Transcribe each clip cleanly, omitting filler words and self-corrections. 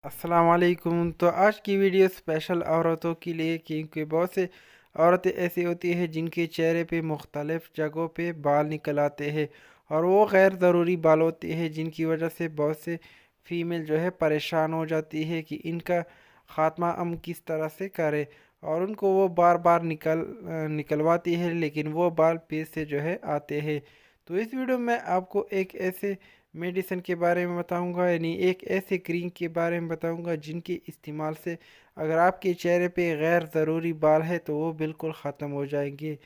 अस्सलाम वालेकुम। तो आज की वीडियो स्पेशल औरतों के लिए, क्योंकि बहुत से औरतें ऐसी होती हैं जिनके चेहरे पे मुख्तलिफ जगहों पे बाल निकल आते हैं और वो गैर ज़रूरी बाल होते हैं जिनकी वजह से बहुत से फीमेल जो है परेशान हो जाती है कि इनका ख़ात्मा हम किस तरह से करें। और उनको वो बार बार निकलवाती है, लेकिन वो बाल फिर से जो है आते हैं। तो इस वीडियो में आपको एक ऐसे मेडिसिन के बारे में बताऊंगा, यानी एक ऐसे क्रीम के बारे में बताऊंगा जिनके इस्तेमाल से अगर आपके चेहरे पे गैर ज़रूरी बाल है तो वो बिल्कुल ख़त्म हो जाएंगे।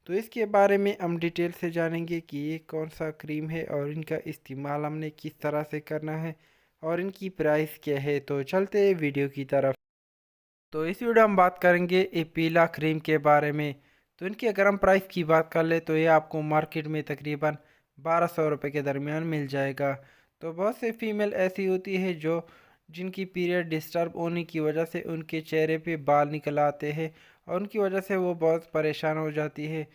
तो इसके बारे में हम डिटेल से जानेंगे कि ये कौन सा क्रीम है और इनका इस्तेमाल हमने किस तरह से करना है और इनकी प्राइस क्या है। तो चलते हैं वीडियो की तरफ। तो इस वीडियो हम बात करेंगे एपीला क्रीम के बारे में। तो इनकी अगर हम प्राइस की बात कर ले तो ये आपको मार्केट में तकरीबन 1200 रुपये के दरमियान मिल जाएगा। तो बहुत से फीमेल ऐसी होती है जो जिनकी पीरियड डिस्टर्ब होने की वजह से उनके चेहरे पे बाल निकल आते हैं और उनकी वजह से वो बहुत परेशान हो जाती है।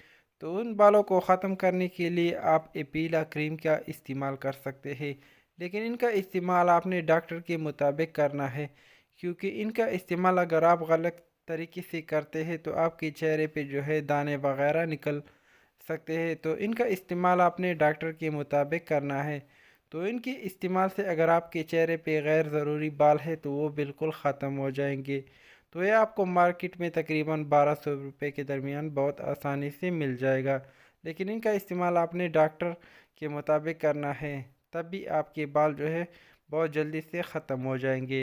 तो उन बालों को ख़त्म करने के लिए आप एपीला क्रीम का इस्तेमाल कर सकते हैं, लेकिन इनका इस्तेमाल आपने डॉक्टर के मुताबिक करना है, क्योंकि इनका इस्तेमाल अगर आप गलत तरीके से करते हैं तो आपके चेहरे पे जो है दाने वगैरह निकल सकते हैं। तो इनका इस्तेमाल आपने डॉक्टर के मुताबिक करना है। तो इनके इस्तेमाल से अगर आपके चेहरे पे गैर ज़रूरी बाल है तो वो बिल्कुल ख़त्म हो जाएंगे। तो ये आपको मार्केट में तकरीबन 1200 रुपये के दरमियान बहुत आसानी से मिल जाएगा, लेकिन इनका इस्तेमाल आपने डॉक्टर के मुताबिक करना है, तब भी आपके बाल जो है बहुत जल्दी से ख़त्म हो जाएंगे।